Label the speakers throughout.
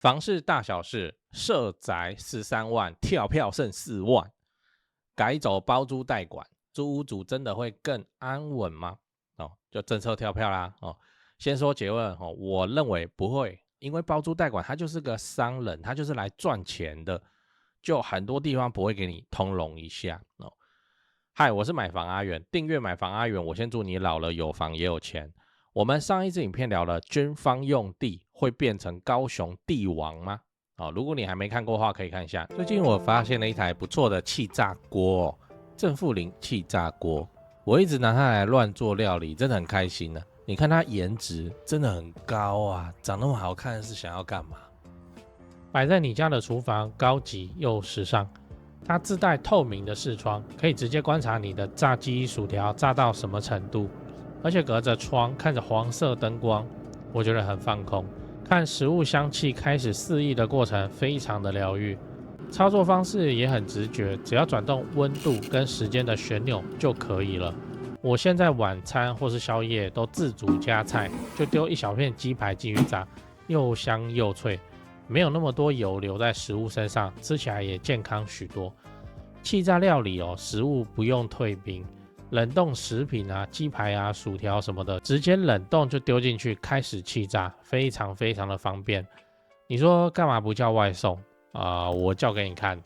Speaker 1: 房市大小事，社宅13萬，跳票剩4萬，改走包租代管，租屋主真的會更安穩嗎？就政策跳票啦。先說結論，我認為不會，因為包租代管他就是個商人，他就是來賺錢的，就很多地方不會給你通融一下。嗨，我是買房阿元，訂閱買房阿元，我先祝你老了有房也有錢。我們上一支影片聊了軍方用地會變成高雄地王嗎？如果你還沒看過的話，可以看一下。最近我發現了一台不錯的氣炸鍋，正負零氣炸鍋，我一直拿它來亂做料理，真的很開心啊。你看它顏值真的很高啊，長那麼好看是想要幹嘛？擺在你家的廚房，高級又時尚。它自帶透明的視窗，可以直接觀察你的炸雞薯條炸到什麼程度。而且隔着窗看着黃色燈光，我覺得很放空，看食物香氣開始四溢的過程非常的療癒。操作方式也很直覺，只要轉動溫度跟時間的旋鈕就可以了。我現在晚餐或是宵夜都自主加菜，就丟一小片雞排進去炸，又香又脆，沒有那麼多油留在食物身上，吃起來也健康許多。氣炸料理食物不用退冰。冷凍食品啊，雞排啊，薯條什麼的，直接冷凍就丟進去，開始氣炸，非常非常的方便。你說幹嘛不叫外送啊？我叫給你看，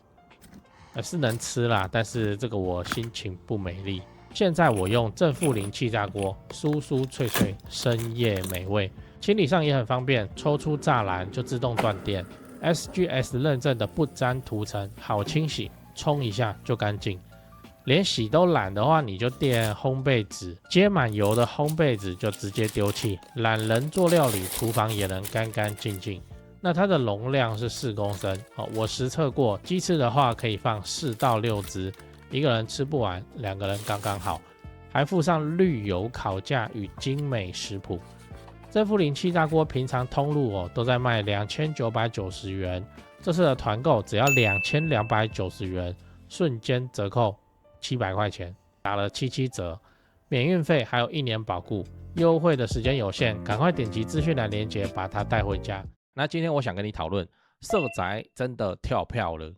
Speaker 1: 是能吃啦，但是這個我心情不美麗。現在我用正負零氣炸鍋，酥酥脆脆，深夜美味。清理上也很方便，抽出柵欄就自動斷電。SGS 認證的不沾塗層，好清洗，沖一下就乾淨。連洗都懶的話，你就墊烘焙紙，接滿油的烘焙紙就直接丟棄。懶人做料理，廚房也能乾乾淨淨。那它的容量是4公升，我實測過，雞翅的話可以放4到6隻，一個人吃不完，2個人剛剛好。還附上綠油烤架與精美食譜。正負零氣炸鍋平常通路都在賣2990元，這次的團購只要2290元，瞬間折扣700塊錢，打了77折，免運費，還有1年保固，優惠的時間有限，趕快點擊資訊欄連結，把它帶回家。那今天我想跟你討論，社宅真的跳票了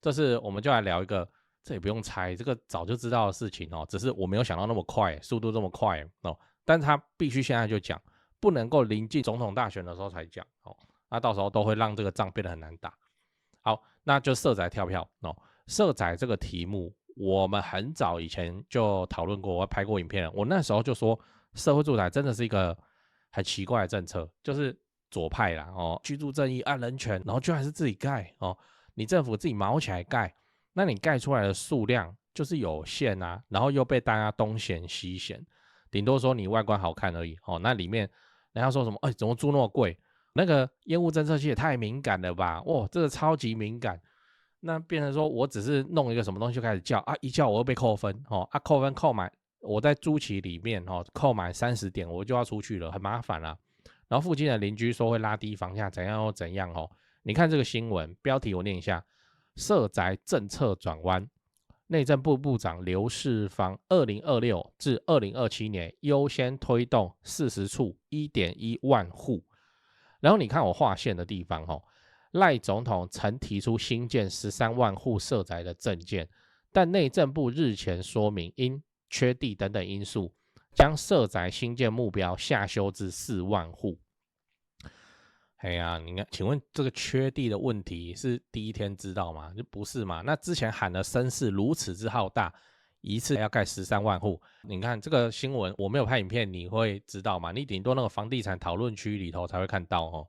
Speaker 1: 這是我們就來聊一個，這也不用猜，這個早就知道的事情只是我沒有想到那麼快，速度這麼快但是他必須現在就講，不能夠臨近總統大選的時候才講那到時候都會讓這個仗變得很難打。好，那就社宅跳票社宅這個題目。我們很早以前就討論過，我拍過影片了。我那時候就說，社會住宅真的是一個很奇怪的政策，就是左派啦居住正義按人權，然後居然是自己蓋你政府自己毛起來蓋，那你蓋出來的數量就是有限啊，然後又被大家東嫌西嫌，頂多說你外觀好看而已那裡面人家說什麼怎麼租那麼貴？那個煙霧偵測器也太敏感了吧？這個超級敏感。那變成說我只是弄一個什麼東西就開始叫一叫我又被扣分扣分扣滿，我在租期裡面扣滿30點我就要出去了，很麻煩啦。然後附近的鄰居說會拉低房價，怎樣又怎樣你看這個新聞標題我念一下：社宅政策轉彎，內政部部長劉世芳2026至2027年優先推動40處 1.1 萬戶。然後你看我劃線的地方賴總統曾提出新建13萬戶社宅的政見，但內政部日前說明因缺地等等因素，將社宅新建目標下修至4萬戶。你看，請問這個缺地的問題是第一天知道嗎？就不是嘛？那之前喊的聲勢如此之浩大，一次要蓋13萬戶，你看這個新聞我沒有拍影片，你會知道嗎？你頂多那個房地產討論區裡頭才會看到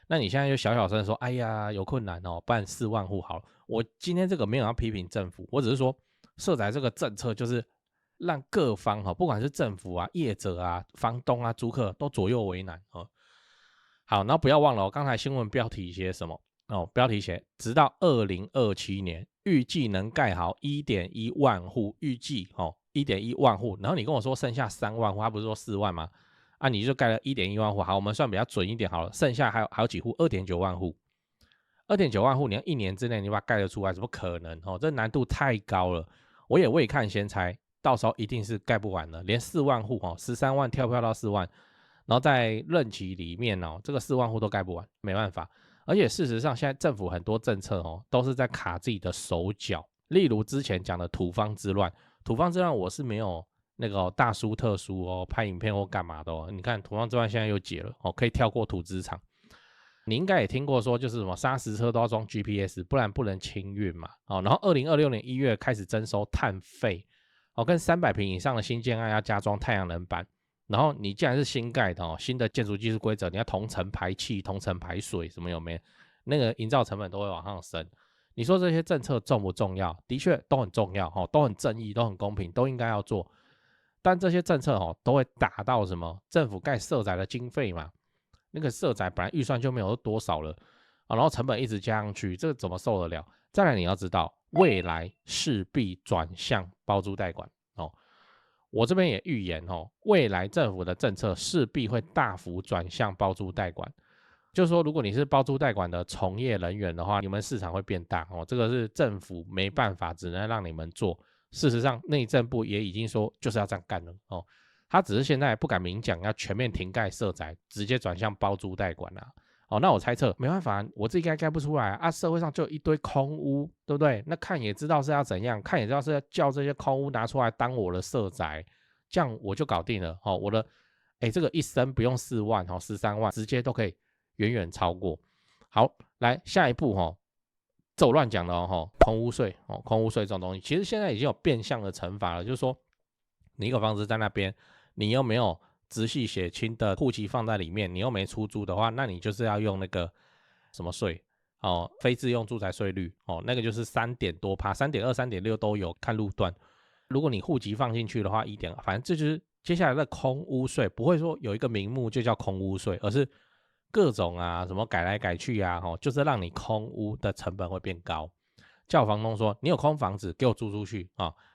Speaker 1: 那你現在就小小聲說，哎呀，有困難辦4萬戶好了。我今天這個沒有要批評政府，我只是說社宅這個政策就是讓各方不管是政府啊、業者啊、房東啊、租客都左右為難好，然後不要忘了剛才新聞標題寫什麼標題寫直到2027年預計能蓋好 1.1 萬戶，預計1.1 萬戶，然後你跟我說剩下3萬戶，他不是說4萬嗎？你就蓋了 1.1 萬戶，好，我們算比較準一點好了，剩下還有幾戶 2.9 萬戶 2.9 萬戶，你要1年之內你把它蓋得出來，怎麼可能這難度太高了，我也未看先猜，到時候一定是蓋不完的，連4萬戶13萬跳票到4萬，然後在任期裡面这個4萬戶都蓋不完，沒辦法，而且事實上，現在政府很多政策都是在卡自己的手腳。例如之前講的土方之亂，土方之亂我是沒有那個大書特書拍影片或幹嘛的你看土方之亂現在又解了可以跳過土資場。你應該也聽過說，就是什麼砂石車都要裝 GPS， 不然不能清運嘛。然後2026年1月開始徵收碳費，跟300坪以上的新建案要加裝太陽能板。然後你既然是新蓋的新的建築技術規則，你要同層排氣、同層排水，什麼有沒有？那個營造成本都會往上升。你說這些政策重不重要？的確都很重要，都很正義，都很公平，都應該要做。但這些政策都會打到什麼？政府蓋社宅的經費嘛。那個社宅本來預算就沒有多少了，然後成本一直加上去，這個怎麼受得了？再來你要知道，未來勢必轉向包租代管。我這邊也預言未來政府的政策勢必會大幅轉向包租代管。就是說，如果你是包租代管的從業人員的話，你們市場會變大這個是政府沒辦法，只能讓你們做。事實上，內政部也已經說就是要這樣幹了他只是現在不敢明講，要全面停蓋社宅，直接轉向包租代管那我猜測沒辦法，我自己蓋不出來社會上就有一堆空屋，對不對？那看也知道是要怎樣，看也知道是要叫這些空屋拿出來當我的社宅，這樣我就搞定了我的這個一生不用4萬13萬，直接都可以遠遠超過。好，來下一步這我亂講的空屋稅空屋稅這種東西，其實現在已經有變相的懲罰了，就是說你一個房子在那邊，你又沒有直系血親的戶籍放在裡面，你又沒出租的話，那你就是要用那個什麼稅非自用住宅稅率那個就是3點多%， 3.2 3.6 都有，看路段。如果你戶籍放進去的話1.2%，反正這就是接下來的空屋稅，不會說有一個名目就叫空屋稅，而是各種什麼改來改去就是讓你空屋的成本會變高。叫房東說你有空房子給我租出去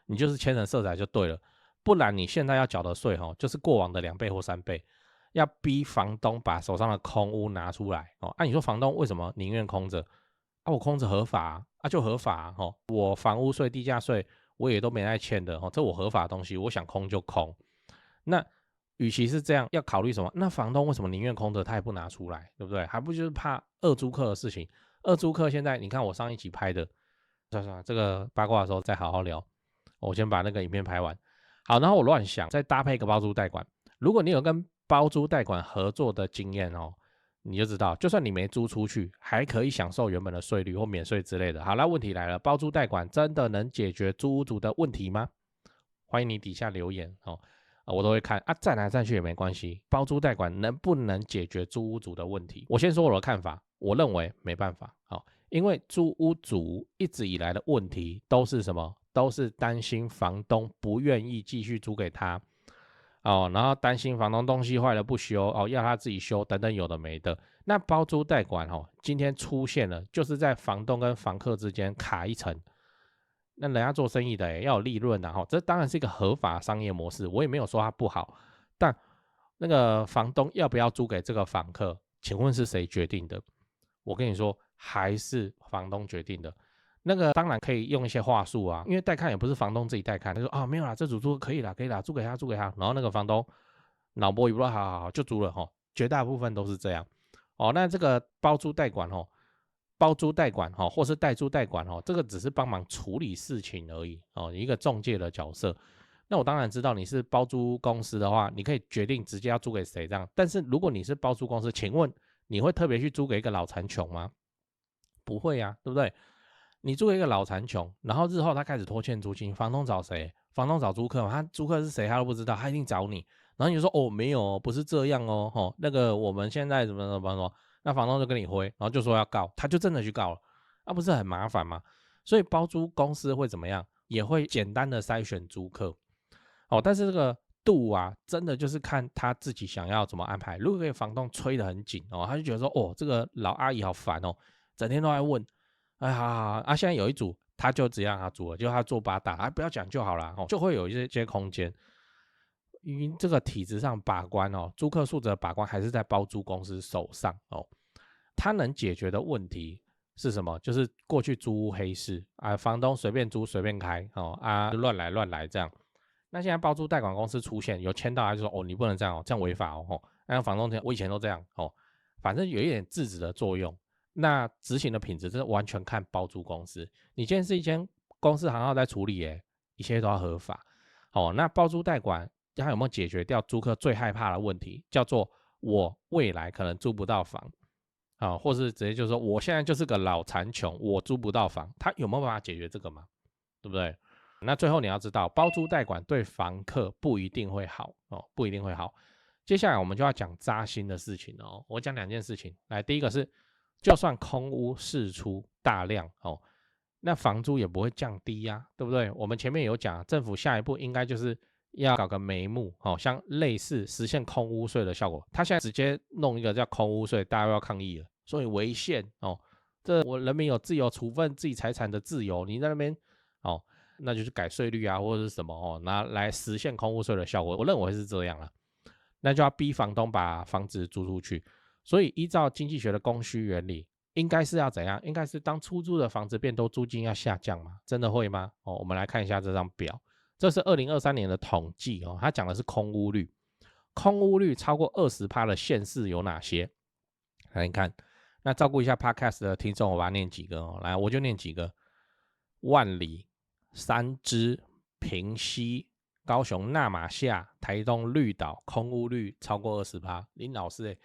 Speaker 1: 你就是簽成社宅就對了。不然你現在要繳的稅就是過往的2倍或3倍，要逼房東把手上的空屋拿出來你說房東為什麼寧願空着我空着合法就合法我房屋稅、地價稅我也都沒在欠的這我合法的東西，我想空就空。那與其是這樣，要考慮什麼？那房東為什麼寧願空着他也不拿出來，對不對？還不就是怕二租客的事情？二租客現在你看我上一集拍的，算了，這個八卦的時候再好好聊，我先把那個影片拍完。好，然後我亂想，再搭配一個包租代管。如果你有跟包租代管合作的經驗你就知道，就算你沒租出去，還可以享受原本的稅率或免稅之類的。好，那問題來了，包租代管真的能解決租屋族的問題嗎？歡迎你底下留言我都會看站來站去也沒關係。包租代管能不能解決租屋族的問題？我先說我的看法，我認為沒辦法因為租屋族一直以來的問題都是什麼？都是擔心房東不願意繼續租給他然後擔心房東東西壞了不修要他自己修等等有的沒的。那包租代管今天出現了，就是在房東跟房客之間卡一層。那人家做生意的要有利潤這當然是一個合法商業模式，我也沒有說它不好。但那個房東要不要租給這個房客，請問是誰決定的？我跟你說，還是房東決定的。那個當然可以用一些話術因為帶看也不是房東自己帶看，他說沒有啦，這組租可以啦，可以啦，租給他，租給他。然後那個房東腦波一不好就租了絕大部分都是這樣那這個包租代管包租代管或是代租代管這個只是幫忙處理事情而已一個中介的角色。那我當然知道你是包租公司的話，你可以決定直接要租給誰這樣。但是如果你是包租公司，請問你會特別去租給一個老殘窮嗎？不會啊，對不對？你租給一個老殘窮，然後日後他開始拖欠租金，房東找誰？房東找租客嘛，他租客是誰他都不知道，他一定找你。然後你就說沒有不是這樣那個我們現在怎麼，那房東就跟你揮，然後就說要告，他就真的去告了，不是很麻煩嗎？所以包租公司會怎麼樣？也會簡單的篩選租客但是這個度真的就是看他自己想要怎麼安排。如果給房東催得很緊他就覺得說這個老阿姨好煩整天都在問。好現在有一組他就只讓他租了，就他做八大不要講就好了就會有一些空間。因為這個體制上把關租客素質的把關還是在包租公司手上他能解決的問題是什麼？就是過去租屋黑市房東隨便租隨便開亂來亂來這樣。那現在包租代管公司出現，有簽到他就說你不能這樣這樣違法那房東講我以前都這樣反正有一點制止的作用那執行的品質，這是完全看包租公司。你今天是一間公司行號在處理，一切都要合法。那包租代管它有沒有解決掉租客最害怕的問題，叫做我未來可能租不到房，或是直接就是說我現在就是個老殘窮，我租不到房，它有沒有辦法解決這個嘛？對不對？那最後你要知道，包租代管對房客不一定會好，不一定會好。接下來我們就要講扎心的事情哦。我講2件事情，來，第一個是，就算空屋釋出大量那房租也不會降低呀，對不對？我們前面有講，政府下一步應該就是要搞個眉目，像類似實現空屋稅的效果。他現在直接弄一個叫空屋稅，大家又要抗議了，所以違憲這我人民有自由處分自己財產的自由，你在那邊那就是改稅率啊，或者是什麼拿來實現空屋稅的效果。我認為是這樣啦，那就要逼房東把房子租出去。所以依照經濟學的供需原理，應該是要怎樣？應該是當出租的房子變多，租金要下降嗎？真的會嗎？我們來看一下這張表，這是2023年的統計它講的是空屋率，空屋率超過 20% 的縣市有哪些？來你看，那照顧一下 Podcast 的聽眾，我把它念幾個來，我就念幾個：萬里、三芝、平溪、高雄那瑪夏、台東綠島，空屋率超過 20%。林老師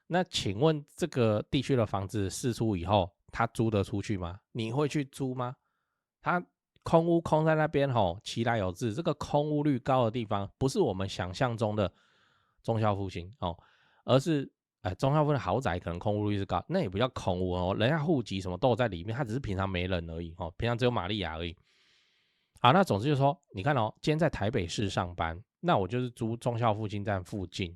Speaker 1: 那請問這個地區的房子釋出以後，他租得出去嗎？你會去租嗎？他空屋空在那邊其來有自，這個空屋率高的地方，不是我們想象中的忠孝復興而是忠孝復興的豪宅可能空屋率是高，那也不叫空屋人家戶籍什麼都有在裡面，他只是平常沒人而已平常只有瑪利亞而已。好，那總之就是說，你看今天在台北市上班，那我就是租忠孝復興站附近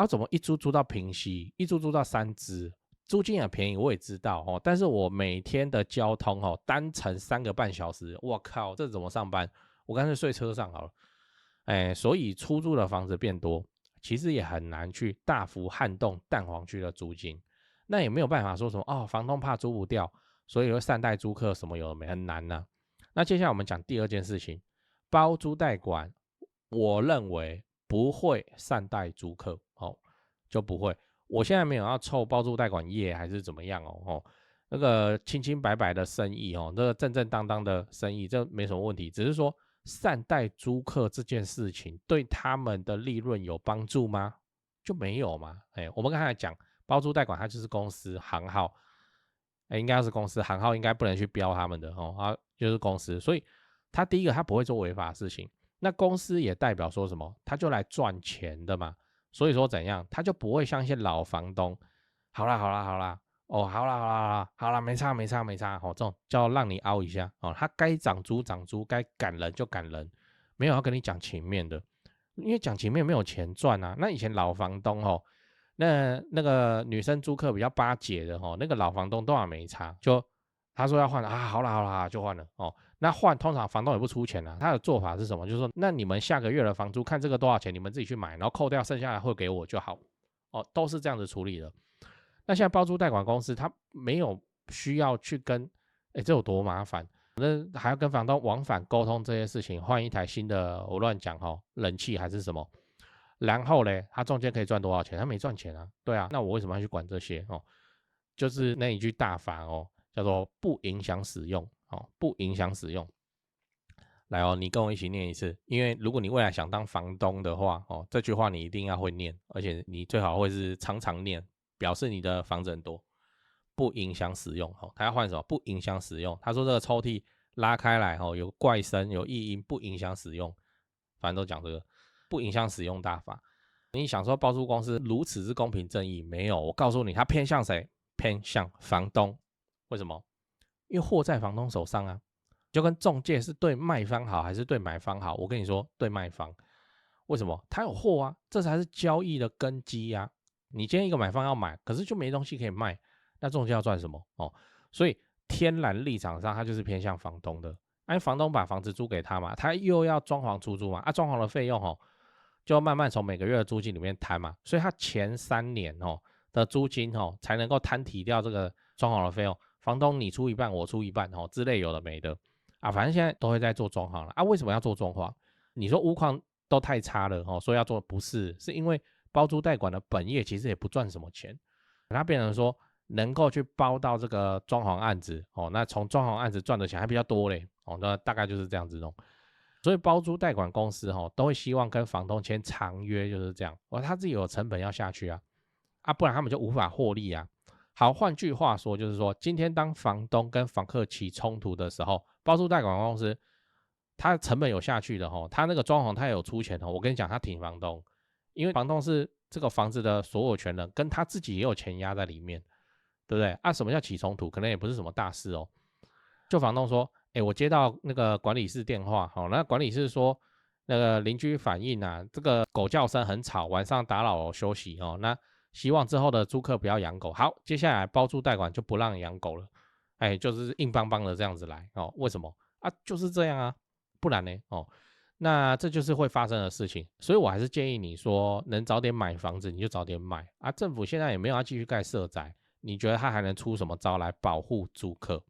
Speaker 1: 怎麼一租到平溪，一租到三芝，租金也便宜，我也知道但是我每天的交通單程3個半小時，我靠，這怎麼上班？我乾脆睡車上好了。所以出租的房子變多，其實也很難去大幅撼動蛋黃區的租金。那也沒有辦法說什麼房東怕租不掉，所以會善待租客什麼有的沒，很難啊。那接下來我們講第2件事情，包租代管，我認為不會善待租客就不會。我現在沒有要臭包租代管業還是怎麼樣那個清清白白的生意那個正正當當的生意，這沒什麼問題。只是說善待租客這件事情對他們的利潤有幫助嗎？就沒有嘛。我們剛才講包租代管，它就是公司行號，應該是公司行號，應該不能去標他們的它就是公司，所以他第一個他不會做違法的事情。那公司也代表說什麼？他就來賺錢的嘛。所以說怎樣，他就不會像一些老房東，好啦，沒差，這種叫讓你凹一下他該漲租，該趕人就趕人，沒有要跟你講情面的，因為講情面沒有錢賺啊。那以前老房東那個女生租客比較巴結的那個老房東都還沒差，就他說要換好啦就換了那換通常房東也不出錢他的做法是什麼？就是說，那你們下個月的房租看這個多少錢，你們自己去買，然後扣掉剩下的匯給我就好都是這樣子處理的。那現在包租代管公司他沒有需要去跟這有多麻煩，那還要跟房東往返溝通這些事情，換一台新的我亂講冷氣還是什麼，然後呢他中間可以賺多少錢？他沒賺錢啊，對啊，那我為什麼要去管這些就是那一句大法叫做不影響使用不影響使用。來你跟我一起念一次，因為如果你未来想當房東的話這句話你一定要会念，而且你最好会是常常念，表示你的房子很多。不影響使用他要換什麼？不影響使用。他說這個抽屜拉開來有怪聲有異音，不影響使用，反正都講這個不影響使用大法。你想說包租公司如此之公平正義？沒有，我告訴你，他偏向誰？偏向房東。為什麼？因為貨在房東手上啊，就跟仲介是對賣方好還是對買方好？我跟你說，對賣方。為什麼？他有貨啊，這才是交易的根基啊。你今天一個買方要買，可是就沒東西可以賣，那仲介要賺什麼？所以天然立場上，他就是偏向房東的。房東把房子租給他嘛，他又要裝潢出租嘛，裝潢的費用就慢慢從每個月的租金裡面攤嘛，所以他前3年的租金才能夠攤提掉這個裝潢的費用。房東你出一半，我出一半之類有的沒的反正現在都會在做裝潢了為什麼要做裝潢？你說屋況都太差了所以要做，不是，是因為包租代管的本業其實也不賺什麼錢，它變成說能夠去包到這個裝潢案子哦，那從裝潢案子賺的錢還比較多嘞哦，那大概就是這樣子弄。所以包租代管公司都會希望跟房東簽長約，就是這樣哦，他自己有成本要下去啊，不然他們就無法獲利啊。好，換句話說就是說，今天當房東跟房客起衝突的時候，包租代管公司他成本有下去的他那個裝潢他也有出錢我跟你講，他挺房東，因為房東是這個房子的所有權人，跟他自己也有錢壓在裡面，對不對？什麼叫起衝突？可能也不是什麼大事哦。就房東說，我接到那個管理室電話，那管理室說那個鄰居反映啊，這個狗叫聲很吵，晚上打擾我休息那希望之後的租客不要養狗。好，接下來包租代管就不讓養狗了，就是硬邦邦的這樣子來為什麼啊？就是這樣啊，不然呢那這就是會發生的事情。所以我還是建議你說，能早點買房子你就早點買啊。政府現在也沒有要繼續蓋社宅，你覺得他還能出什麼招來保護租客？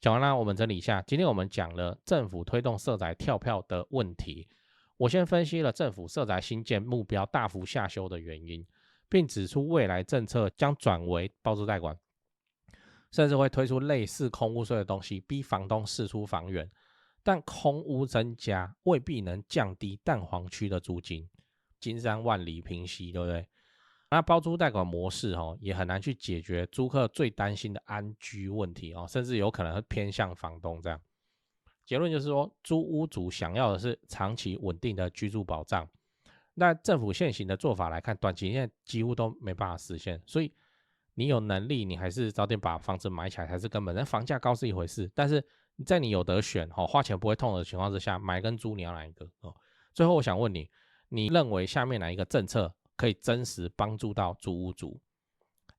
Speaker 1: 講完了，我們整理一下。今天我們講了政府推動社宅跳票的問題。我先分析了政府社宅新建目標大幅下修的原因，並指出未來政策將轉為包租代管，甚至會推出類似空屋稅的東西，逼房東釋出房源。但空屋增加未必能降低蛋黃區的租金，金山萬里平息，對不對？那包租代管模式也很難去解決租客最擔心的安居問題甚至有可能會偏向房東這樣。結論就是說，租屋主想要的是長期穩定的居住保障。那政府現行的做法來看，短期內幾乎都沒辦法實現。所以你有能力，你還是早點把房子買起來才是根本。那房價高是一回事，但是在你有得選花錢不會痛的情況之下，買跟租你要哪一個最後我想問你，你認為下面哪一個政策可以真實幫助到租屋族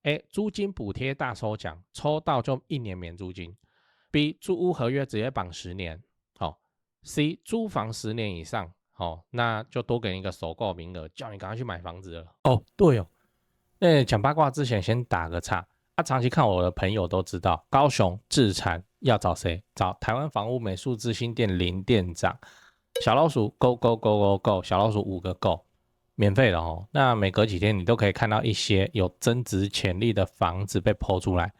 Speaker 1: ？A. 租金補貼大抽獎，抽到就1年免租金。B. 租屋合約直接綁10年。C. 租房10年以上，那就多給你一個首購名額，叫你趕快去買房子了。對哦，講八卦之前先打個岔。長期看我的朋友都知道，高雄置產要找誰？找台灣房屋美術之星店林店長。小老鼠 go go go go go， 小老鼠5個 go。免費的那每隔幾天你都可以看到一些有增值潛力的房子被 po 出來。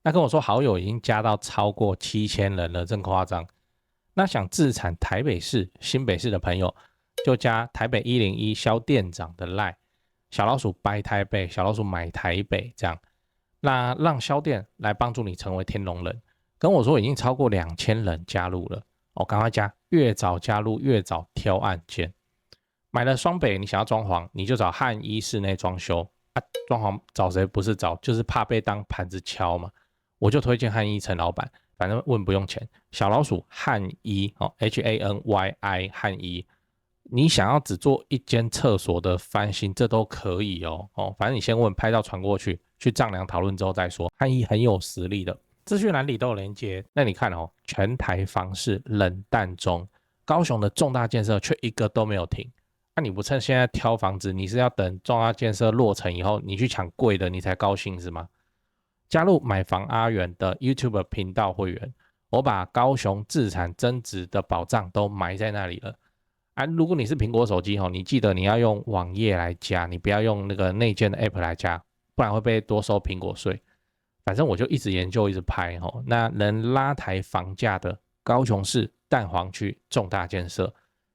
Speaker 1: 那跟我說好友已經加到超過7000人了，真誇張。那想置產台北市、新北市的朋友，就加台北101蕭店長的 LINE， 小老鼠 buy 台北，小老鼠買台北這樣。那讓蕭店來幫助你成為天龍人。跟我說已經超過2000人加入了，趕快加，越早加入越早挑案件。買了雙北，你想要裝潢，你就找漢一室內裝修裝潢找誰不是找，就是怕被當盤子敲嘛。我就推薦漢一陳老闆，反正問不用錢。小老鼠漢一HANYI 漢一，你想要只做一間廁所的翻新，這都可以反正你先問，拍照傳過去，去丈量討論之後再說。漢一很有實力的，資訊欄裡都有連結。那你看全台房市冷淡中，高雄的重大建設卻一個都沒有停。那你不趁現在挑房子，你是要等重大建設落成以後，你去搶貴的，你才高興是嗎？加入買房阿元的 YouTube 頻道會員，我把高雄置產增值的寶藏都埋在那裡了。如果你是蘋果手機你記得你要用網頁來加，你不要用那個內建的 App 來加，不然會被多收蘋果稅。反正我就一直研究一直拍那能拉抬房價的高雄市蛋黃區重大建設。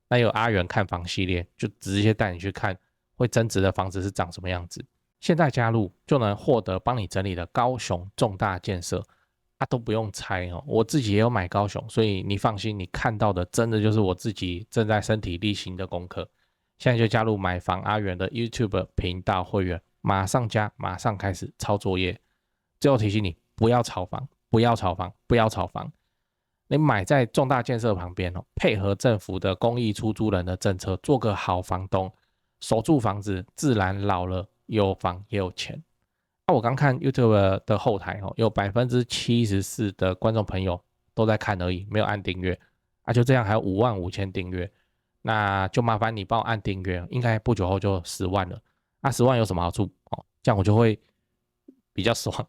Speaker 1: 那有阿元看房系列，就直接帶你去看會增值的房子是長什麼樣子。現在加入就能獲得幫你整理的高雄重大建設都不用猜我自己也有買高雄，所以你放心，你看到的真的就是我自己正在身體力行的功課。現在就加入買房阿元的 YouTube 頻道會員，馬上加，馬上開始抄作業。最後提醒你，不要炒房，不要炒房，不要炒房。你買在重大建設旁邊配合政府的公益出租人的政策，做個好房東，守住房子，自然老了有房也有錢。我剛看 YouTube 的後台有 74% 的觀眾朋友都在看而已，沒有按訂閱就這樣還有55000訂閱，那就麻煩你幫我按訂閱，應該不久後就10萬了。10萬有什麼好處這樣我就會比較爽。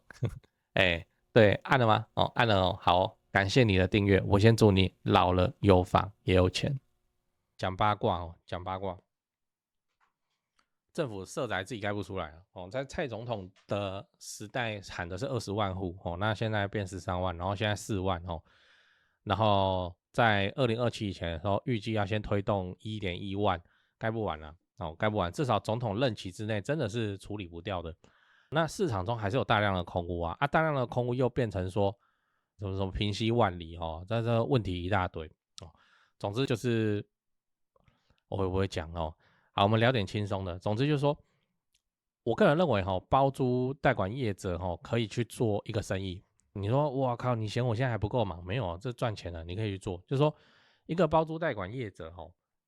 Speaker 1: 對，按了嗎？按了好感謝你的訂閱，我先祝你老了有房也有錢。講八卦講八卦。政府社宅自己蓋不出來了哦，在蔡總統的時代喊的是20萬戶哦，那現在變13萬，然後現在4萬哦，然後在2027以前的時候，預計要先推動1.1萬，蓋不完了哦，蓋不完，至少總統任期之內真的是處理不掉的。那市場中還是有大量的空屋啊，大量的空屋又變成說什麼平息萬里哦，這問題一大堆哦。總之就是我會不會講哦？好，我們聊點輕鬆的。總之就是說，我個人認為包租代管業者可以去做一個生意。你說哇靠，你嫌我現在還不夠忙？沒有，這賺錢了，你可以去做。就是說，一個包租代管業者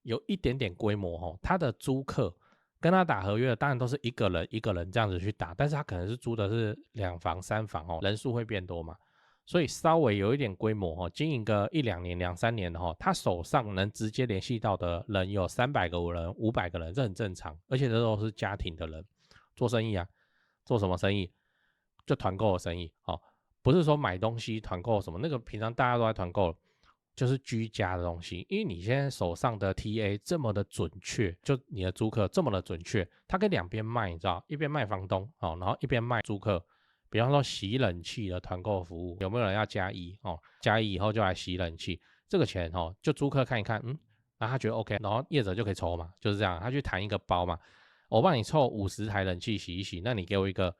Speaker 1: 有一點點規模他的租客跟他打合約的，當然都是一個人一個人這樣子去打，但是他可能是租的是2房3房人數會變多嘛，所以稍微有一點規模經營個1、2年、2、3年的他手上能直接聯繫到的人有300個人、500個人，這很正常，而且這都是家庭的人做生意啊，做什麼生意？就團購的生意不是說買東西團購什麼，那個平常大家都在團購，就是居家的東西。因為你現在手上的 TA 這麼的準確，就你的租客這麼的準確，他可以兩邊賣，你知道，一邊賣房東然後一邊賣租客。比方說洗冷氣的團購服務，有沒有人要加一加一以後就來洗冷氣，這個錢就租客看一看，那他覺得 OK， 然後業者就可以抽嘛，就是這樣，他去談一個包嘛，我幫你湊50台冷氣洗一洗，那你給我一個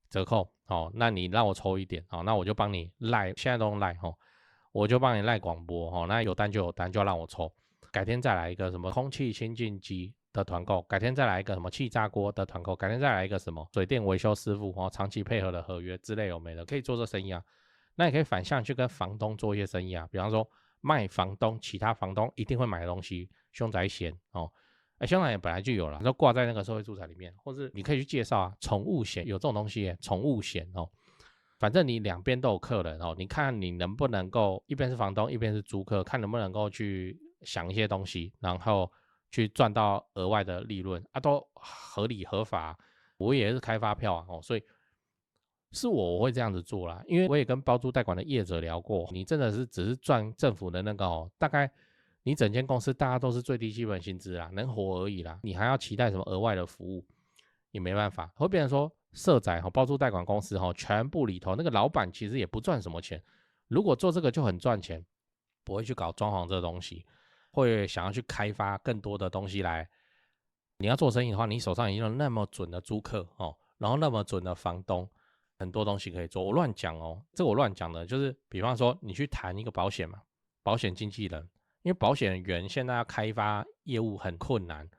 Speaker 1: 折扣那你讓我抽一點那我就幫你賴，現在都用賴我就幫你賴廣播那有單就有單，就讓我抽。改天再來一個什麼空氣清淨機的團購，改天再來一個什麼氣炸鍋的團購，改天再來一個什麼水電維修師傅長期配合的合約之類有沒的，可以做這生意啊。那也可以反向去跟房東做一些生意啊，比方說賣房東其他房東一定會買的東西，凶宅險凶宅險本來就有了，就掛在那個社會住宅裡面，或是你可以去介紹啊，寵物險有這種東西耶，寵物險反正你兩邊都有客人你看你能不能夠一邊是房東一邊是租客，看能不能夠去想一些東西，然後去賺到額外的利潤都合理合法，我也是開發票所以是我會這樣子做啦。因為我也跟包租代管的業者聊過，你真的是只是賺政府的那個大概你整間公司大家都是最低基本薪資啦，能活而已啦，你還要期待什麼額外的服務，也沒辦法，會變成說社宅包租代管公司全部裡頭那個老闆其實也不賺什麼錢，如果做這個就很賺錢，不會去搞裝潢這個東西，會想要去開發更多的東西來。你要做生意的話，你手上已經有那麼準的租客然後那麼準的房東，很多東西可以做。我亂講這個我亂講的，就是比方說你去談一個保險嘛，保險經紀人，因為保險員現在要開發業務很困難，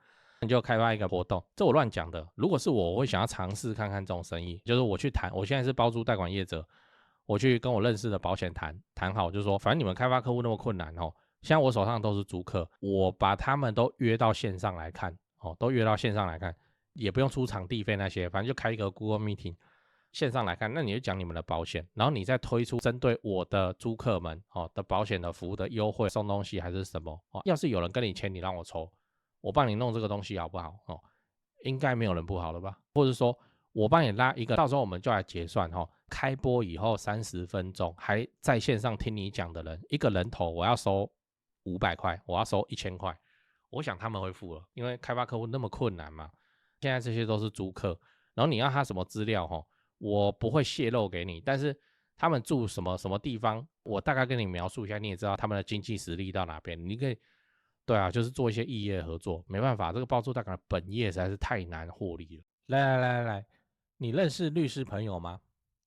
Speaker 1: 你就開發一個活動，這我亂講的。如果是我會想要嘗試看看這種生意，就是我去談，我現在是包租代管業者，我去跟我認識的保險談好，就是說反正你們開發客戶那麼困难現在我手上都是租客，我把他們都約到線上來看都約到線上來看，也不用出場地費那些，反正就開一個 Google Meeting 線上來看，那你就講你們的保險，然後你再推出針對我的租客們的保險的服務的優惠，送東西還是什麼要是有人跟你簽，你讓我抽，我幫你弄這個東西好不好應該沒有人不好了吧？或者說我幫你拉一個，到时候我們就來結算開播以後30分鐘還在線上聽你講的人，一個人頭我要收500塊，我要收1000塊，我想他們會付了，因為開發客戶那麼困難嘛。現在這些都是租客，然後你要他什麼資料我不會洩露給你，但是他們住什麼什麼地方，我大概跟你描述一下，你也知道他們的經濟實力到哪邊，你可以對啊，就是做一些異業合作。沒辦法，這個包租代管本業實在是太難獲利了。來，你認識律師朋友嗎？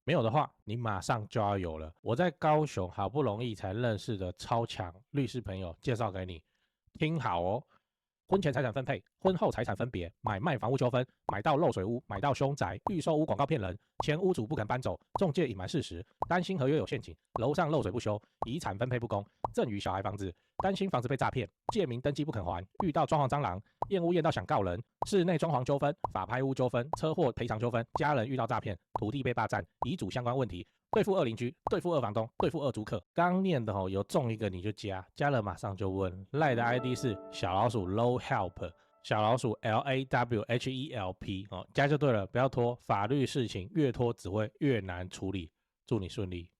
Speaker 1: 沒有的話，你馬上就要有了。我在高雄好不容易才認識的超強律師朋友介紹給你，聽好婚前財產分配、婚後財產分別、買賣房屋糾紛、買到漏水屋、買到凶宅、預售屋廣告騙人、前屋主不肯搬走、仲介隱瞞事實、擔心合約有陷阱、樓上漏水不修、遺產分配不公、贈與小孩房子、擔心房子被詐騙、借名登記不肯還、遇到裝潢蟑螂、驗屋驗到想告人、室內裝潢糾紛、法拍屋糾紛、車禍賠償糾紛、家人遇到詐騙、土地被霸佔、遺囑相關問題、對付2鄰居、對付2房東、對付2租客。剛念的有中一個你就加了馬上就問。賴的 ID 是小老鼠 low help， 小老鼠 LAWHELP 加就對了，不要拖，法律事情越拖只會越難處理。祝你順利。